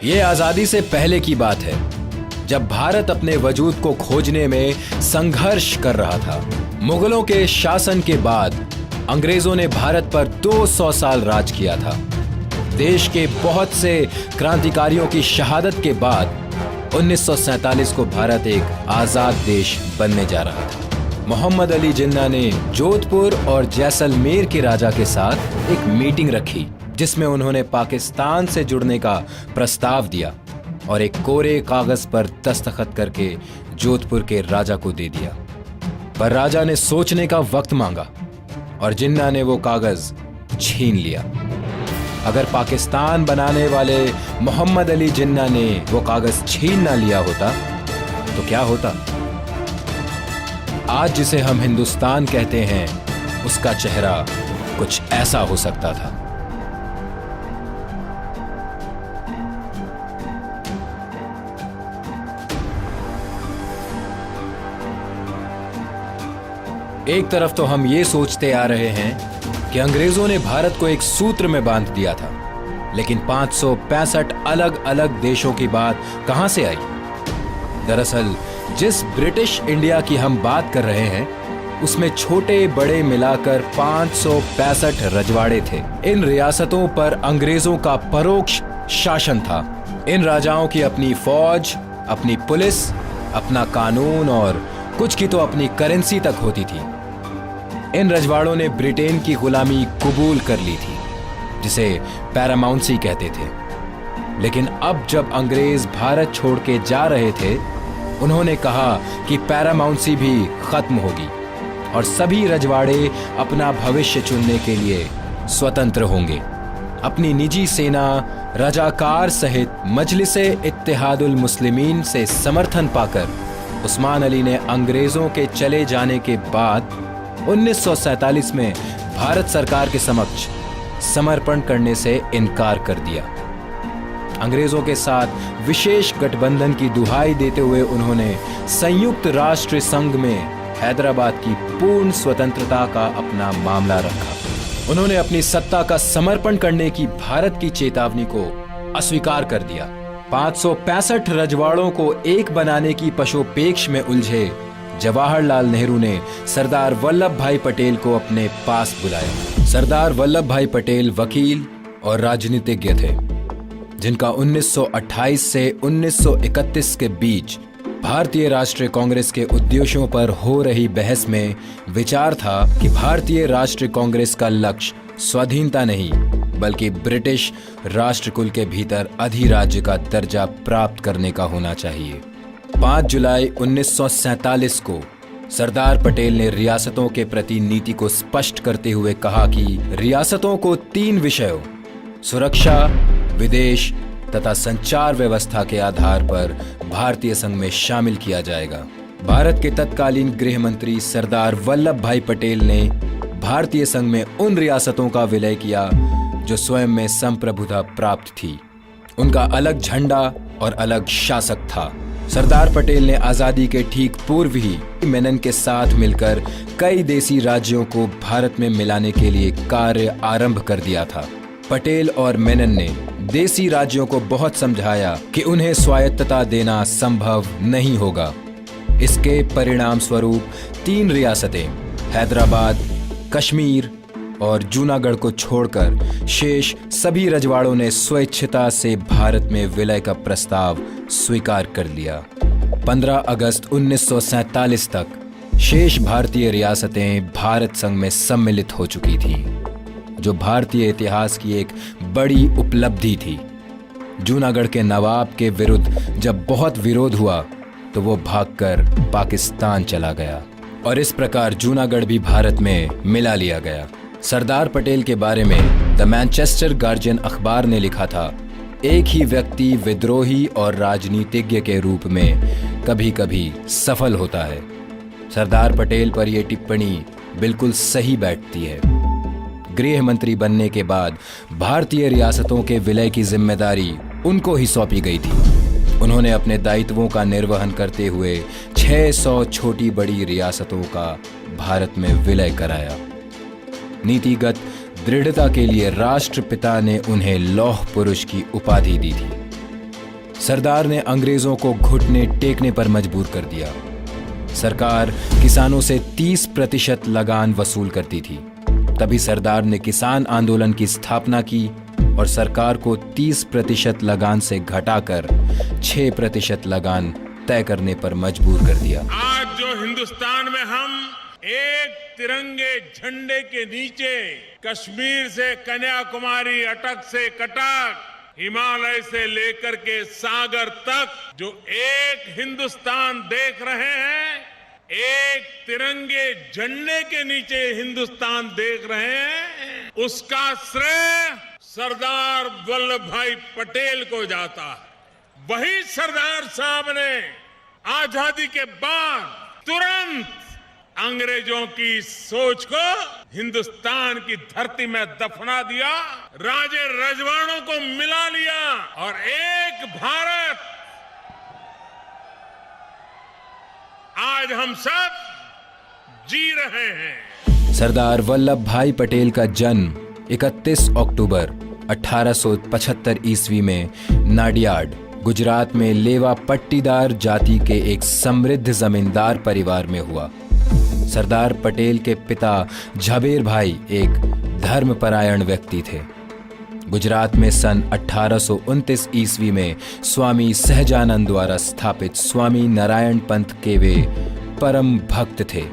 ये आजादी से पहले की बात है, जब भारत अपने वजूद को खोजने में संघर्ष कर रहा था। मुगलों के शासन के बाद अंग्रेजों ने भारत पर 200 साल राज किया था। देश के बहुत से क्रांतिकारियों की शहादत के बाद 1947 को भारत एक आजाद देश बनने जा रहा था। मोहम्मद अली जिन्ना ने जोधपुर और जैसलमेर के राजा के साथ एक मीटिंग रखी, जिसमें उन्होंने पाकिस्तान से जुड़ने का प्रस्ताव दिया और एक कोरे कागज पर दस्तखत करके जोधपुर के राजा को दे दिया। पर राजा ने सोचने का वक्त मांगा और जिन्ना ने वो कागज छीन लिया। अगर पाकिस्तान बनाने वाले मोहम्मद अली जिन्ना ने वो कागज छीन ना लिया होता तो क्या होता? आज जिसे हम हिंदुस्तान कहते हैं, उसका चेहरा कुछ ऐसा हो सकता था। एक तरफ तो हम ये सोचते आ रहे हैं कि अंग्रेजों ने भारत को एक सूत्र में बांध दिया था, लेकिन 565 अलग अलग देशों की बात कहां से आई? दरअसल जिस ब्रिटिश इंडिया की हम बात कर रहे हैं, उसमें छोटे बड़े मिलाकर 565 रजवाड़े थे। इन रियासतों पर अंग्रेजों का परोक्ष शासन था। इन राजाओं की अपनी फौज, अपनी पुलिस, अपना कानून और कुछ की तो अपनी करेंसी तक होती थी। इन रजवाड़ों ने ब्रिटेन की गुलामी कबूल कर ली थी, जिसे पैरामाउंसी कहते थे। लेकिन अब जब अंग्रेज भारत छोड़ के जा रहे थे, उन्होंने कहा कि पैरामाउंसी भी खत्म होगी और सभी रजवाड़े अपना भविष्य चुनने के लिए स्वतंत्र होंगे। अपनी निजी सेना, रजाकार सहित मजलिसे इत्तेहादुल मुस्लिमीन से समर्थन पाकर उस्मान अली ने अंग्रेजों के चले जाने के बाद 1947 में भारत सरकार के समक्ष समर्पण करने से इनकार कर दिया। अंग्रेजों के साथ विशेष गठबंधन की दुहाई देते हुए उन्होंने संयुक्त राष्ट्र संघ में हैदराबाद की पूर्ण स्वतंत्रता का अपना मामला रखा। उन्होंने अपनी सत्ता का समर्पण करने की भारत की चेतावनी को अस्वीकार कर दिया। 565 रजवाड़ों को एक बनाने की पशोपेक्ष में उलझे जवाहरलाल नेहरू ने सरदार वल्लभ भाई पटेल को अपने पास बुलाया। सरदार वल्लभ भाई पटेल वकील और राजनीतिज्ञ थे, जिनका 1928 से 1931 के बीच भारतीय राष्ट्रीय कांग्रेस के उद्देश्यों पर हो रही बहस में विचार था कि भारतीय राष्ट्रीय कांग्रेस का लक्ष्य स्वाधीनता नहीं, बल्कि ब्रिटिश राष्ट्रकुल के भीतर अधिराज्य का दर्जा प्राप्त करने का होना चाहिए। 5 जुलाई 1947 को सरदार पटेल ने रियासतों के प्रति नीति को स्पष्ट करते हुए कहा कि रियासतों को 3 विषयों सुरक्षा, विदेश तथा संचार व्यवस्था के आधार पर भारतीय संघ में शामिल किया जाएगा। भारत के तत्कालीन गृह मंत्री सरदार वल्लभ भाई पटेल ने भारतीय संघ में उन रियासतों का विलय किया जो स्वयं में संप्रभुता प्राप्त थी। उनका अलग झंडा और अलग शासक था। सरदार पटेल ने आजादी के ठीक पूर्व ही मेनन के साथ मिलकर कई देसी राज्यों को भारत में मिलाने के लिए कार्य आरंभ कर दिया था। पटेल और मेनन ने देसी राज्यों को बहुत समझाया कि उन्हें स्वायत्तता देना संभव नहीं होगा। इसके परिणाम स्वरूप 3 रियासतें हैदराबाद, कश्मीर और जूनागढ़ को छोड़कर शेष सभी रजवाड़ों ने स्वेच्छता से भारत में विलय का प्रस्ताव स्वीकार कर लिया। 15 अगस्त 1947 तक शेष भारतीय रियासतें भारत संघ में सम्मिलित हो चुकी थीं, जो भारतीय इतिहास की एक बड़ी उपलब्धि थी। जूनागढ़ के नवाब के विरुद्ध जब बहुत विरोध हुआ तो वो भागकर पाकिस्तान चला गया और इस प्रकार जूनागढ़ भी भारत में मिला लिया गया। सरदार पटेल के बारे में द मैनचेस्टर गार्जियन अखबार ने लिखा था, एक ही व्यक्ति विद्रोही और राजनीतिज्ञ के रूप में कभी कभी सफल होता है। सरदार पटेल पर यह टिप्पणी बिल्कुल सही बैठती है। गृह मंत्री बनने के बाद भारतीय रियासतों के विलय की जिम्मेदारी उनको ही सौंपी गई थी। उन्होंने अपने दायित्वों का निर्वहन करते हुए 600 छोटी बड़ी रियासतों का भारत में विलय कराया। नीतिगत दृढ़ता के लिए राष्ट्रपिता ने उन्हें लौह पुरुष की उपाधि दी थी। सरदार ने अंग्रेजों को घुटने टेकने पर मजबूर कर दिया। सरकार किसानों से 30% लगान वसूल करती थी। तभी सरदार ने किसान आंदोलन की स्थापना की और सरकार को 30% लगान से घटाकर 6% लगान तय करने पर मजबूर कर दिया। आज जो हिंदुस्तान में हम एक तिरंगे झंडे के नीचे कश्मीर से कन्याकुमारी, अटक से कटक, हिमालय से लेकर के सागर तक जो एक हिंदुस्तान देख रहे हैं, एक तिरंगे झंडे के नीचे हिंदुस्तान देख रहे हैं, उसका श्रेय सरदार वल्लभ भाई पटेल को जाता है। वही सरदार साहब ने आजादी के बाद तुरंत अंग्रेजों की सोच को हिंदुस्तान की धरती में दफना दिया, राजे रजवाड़ों को मिला लिया और एक भारत आज हम सब जी रहे हैं। सरदार वल्लभ भाई पटेल का जन्म 31 अक्टूबर 1875 ईस्वी में नाडियाड, गुजरात में लेवा पट्टीदार जाति के एक समृद्ध जमींदार परिवार में हुआ। सरदार पटेल के पिता झाबेर भाई एक धर्मपरायण व्यक्ति थे। गुजरात में सन 1829 ईस्वी में स्वामी सहजानंद द्वारा स्थापित स्वामी नारायण पंथ के वे परम भक्त थे।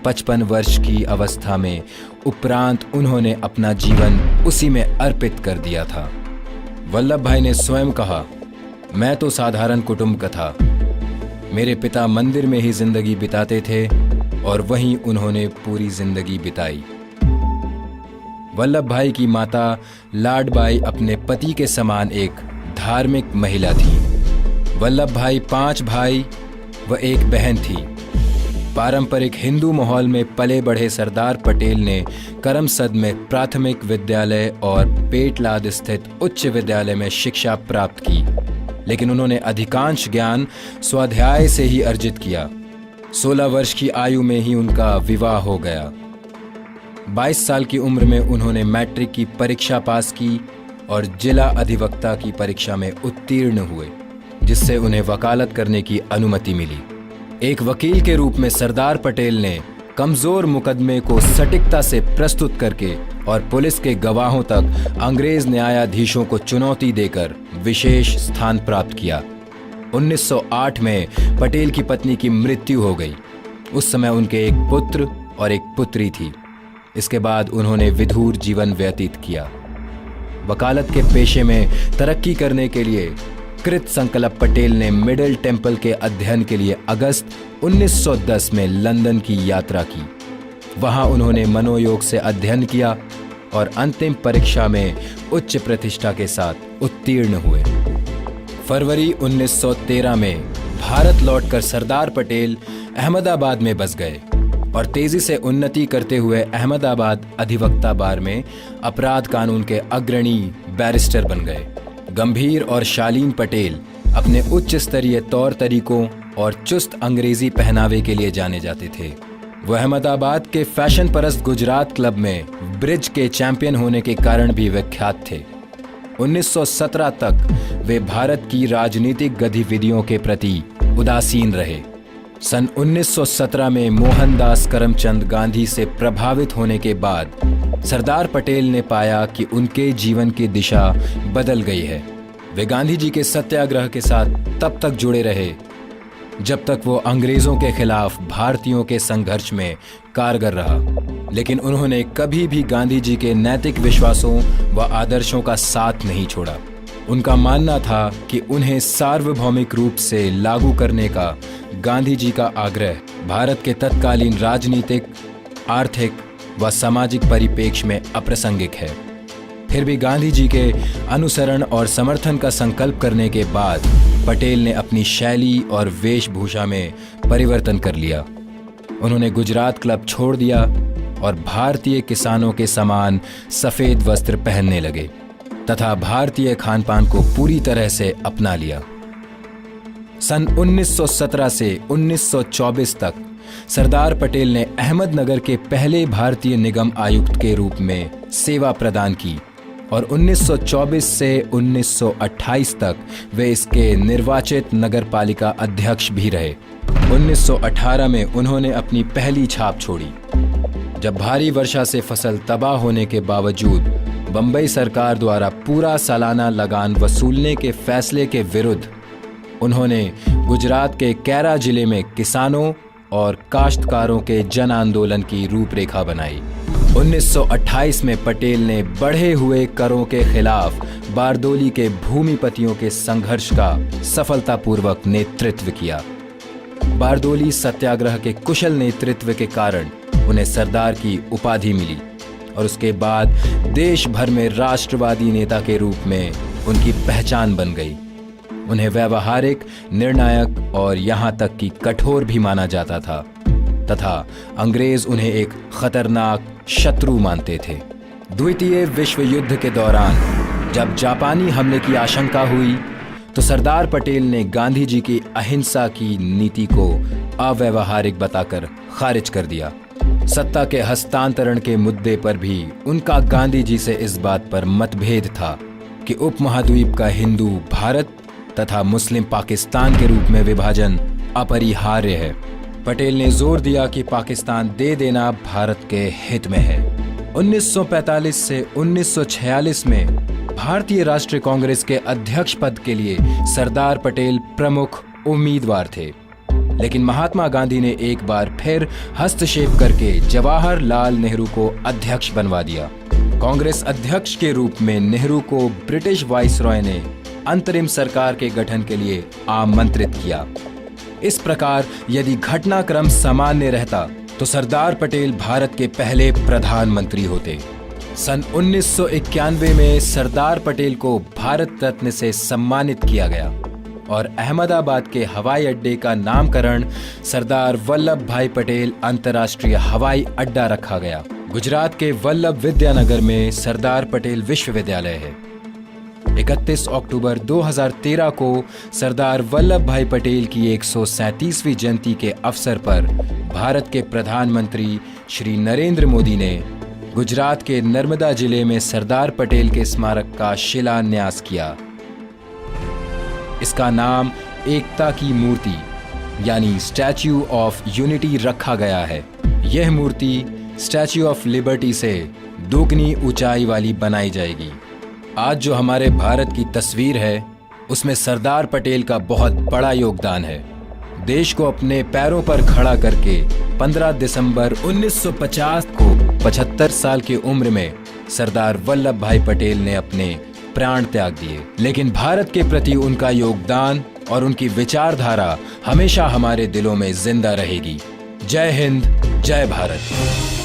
55 वर्ष की अवस्था में उपरांत उन्होंने अपना जीवन उसी में अर्पित कर दिया था। वल्लभ भाई ने स्वयं कहा, मैं तो साधारण कुटुंब का था। मेरे पिता मंदिर में ही जिंदगी बिताते थे और वहीं उन्होंने पूरी जिंदगी बिताई। वल्लभ भाई की माता लाडबाई अपने पति के समान एक धार्मिक महिला थी। वल्लभ भाई 5 भाई व एक बहन थी। पारंपरिक हिंदू माहौल में पले बढ़े सरदार पटेल ने करमसद में प्राथमिक विद्यालय और पेटलाद स्थित उच्च विद्यालय में शिक्षा प्राप्त की, लेकिन उन्होंने अधिकांश ज्ञान स्वाध्याय से ही अर्जित किया। 16 वर्ष की आयु में ही उनका विवाह हो गया। 22 साल की उम्र में उन्होंने मैट्रिक की परीक्षा पास की और जिला अधिवक्ता की परीक्षा में उत्तीर्ण हुए, जिससे उन्हें वकालत करने की अनुमति मिली। एक वकील के रूप में सरदार पटेल ने कमजोर मुकदमे को सटीकता से प्रस्तुत करके और पुलिस के गवाहों तक अंग्रेज न्यायाधीशों को चुनौती देकर विशेष स्थान प्राप्त किया। 1908 में पटेल की पत्नी की मृत्यु हो गई। उस समय उनके एक पुत्र और एक पुत्री थी। इसके बाद उन्होंने विधुर जीवन व्यतीत किया। वकालत के पेशे में तरक्की करने के लिए कृत संकल्प पटेल ने मिडिल टेम्पल के अध्ययन के लिए अगस्त 1910 में लंदन की यात्रा की। वहां उन्होंने मनोयोग से अध्ययन किया और अंतिम परीक्षा में उच्च प्रतिष्ठा के साथ उत्तीर्ण हुए। फरवरी 1913 में भारत लौटकर सरदार पटेल अहमदाबाद में बस गए और तेजी से उन्नति करते हुए अहमदाबाद अधिवक्ता बार में अपराध कानून के अग्रणी बैरिस्टर बन गए। गंभीर और शालीन पटेल अपने उच्च स्तरीय तौर तरीकों और चुस्त अंग्रेजी पहनावे के लिए जाने जाते थे। वो अहमदाबाद के फैशन परस्त गुजरात क्लब में ब्रिज के चैंपियन होने के कारण भी विख्यात थे। 1917 तक वे भारत की राजनीतिक गतिविधियों के प्रति उदासीन रहे। सन 1917 में मोहनदास करमचंद गांधी से प्रभावित होने के बाद सरदार पटेल ने पाया कि उनके जीवन की दिशा बदल गई है। वे गांधी जी के सत्याग्रह के साथ तब तक जुड़े रहे जब तक वो अंग्रेजों के खिलाफ भारतीयों के संघर्ष में कारगर रहा, लेकिन उन्होंने कभी भी गांधी जी के नैतिक विश्वासों व आदर्शों का साथ नहीं छोड़ा। उनका मानना था कि उन्हें सार्वभौमिक रूप से लागू करने का गांधी जी का आग्रह भारत के तत्कालीन राजनीतिक, आर्थिक व सामाजिक परिप्रेक्ष्य में अप्रासंगिक है। फिर भी गांधी जी के अनुसरण और समर्थन का संकल्प करने के बाद पटेल ने अपनी शैली और वेशभूषा में परिवर्तन कर लिया। उन्होंने गुजरात क्लब छोड़ दिया और भारतीय किसानों के समान सफेद वस्त्र पहनने लगे तथा भारतीय खान पान को पूरी तरह से अपना लिया। सन 1917 से 1924 तक सरदार पटेल ने अहमदनगर के पहले भारतीय निगम आयुक्त के रूप में सेवा प्रदान की और 1924 से 1928 तक वे इसके निर्वाचित नगरपालिका अध्यक्ष भी रहे। 1918 में उन्होंने अपनी पहली छाप छोड़ी। जब भारी वर्षा से फसल तबाह होने के बावजूद बंबई सरकार द्वारा पूरा सालाना लगान वसूलने के फैसले के विरुद्ध उन्होंने गुजरात के कैरा जिले में किसानों और काश्तकारों के जन आंदोलन की रूपरेखा बनाई। 1928 में पटेल ने बढ़े हुए करों के खिलाफ बारदोली के भूमिपतियों के संघर्ष का सफलतापूर्वक नेतृत्व किया। बारदोली सत्याग्रह के कुशल नेतृत्व के कारण उन्हें सरदार की उपाधि मिली और उसके बाद देश भर में राष्ट्रवादी नेता के रूप में उनकी पहचान बन गई। उन्हें व्यावहारिक, निर्णायक और यहां तक कि कठोर भी माना जाता था तथा अंग्रेज उन्हें एक खतरनाक शत्रु मानते थे। द्वितीय विश्व युद्ध के दौरान जब जापानी हमले की आशंका हुई तो सरदार पटेल ने गांधी जी की अहिंसा की नीति को अव्यावहारिक बताकर खारिज कर दिया। सत्ता के हस्तांतरण के मुद्दे पर भी उनका गांधी जी से इस बात पर मतभेद था कि उपमहाद्वीप का हिंदू भारत तथा मुस्लिम पाकिस्तान के रूप में विभाजन अपरिहार्य है। पटेल ने जोर दिया कि पाकिस्तान दे देना भारत के हित में है। 1945 से 1946 में भारतीय राष्ट्रीय कांग्रेस के अध्यक्ष पद के लिए सरदार पटेल प्रमुख उम्मीदवार थे, लेकिन महात्मा गांधी ने एक बार फिर हस्तक्षेप करके जवाहरलाल नेहरू को अध्यक्ष बनवा दिया। कांग्रेस अध्यक्ष के रूप में नेहरू को ब्रिटिश वाइसरॉय ने अंतरिम सरकार के गठन के लिए आमंत्रित किया। इस प्रकार यदि घटनाक्रम सामान्य रहता तो सरदार पटेल भारत के पहले प्रधानमंत्री होते। सन 1991 में सरदार पटेल को भारत रत्न से सम्मानित किया गया और अहमदाबाद के हवाई अड्डे का नामकरण सरदार वल्लभ भाई पटेल अंतर्राष्ट्रीय हवाई अड्डा रखा गया। गुजरात के वल्लभ विद्यानगर में सरदार पटेल विश्वविद्यालय है। 31 अक्टूबर 2013 को सरदार वल्लभ भाई पटेल की 137वीं जयंती के अवसर पर भारत के प्रधानमंत्री श्री नरेंद्र मोदी ने गुजरात के नर्मदा जिले में सरदार पटेल के स्मारक का शिलान्यास किया। इसका नाम एकता की मूर्ति यानी स्टैच्यू ऑफ यूनिटी रखा गया है। यह मूर्ति स्टैच्यू ऑफ लिबर्टी से दोगुनी ऊंचाई वाली बनाई जाएगी। आज जो हमारे भारत की तस्वीर है उसमें सरदार पटेल का बहुत बड़ा योगदान है। देश को अपने पैरों पर खड़ा करके 15 दिसंबर 1950 को 75 साल की उम्र में सरदार वल्लभ भाई पटेल ने अपने प्राण त्याग दिए, लेकिन भारत के प्रति उनका योगदान और उनकी विचारधारा हमेशा हमारे दिलों में जिंदा रहेगी। जय हिंद, जय भारत।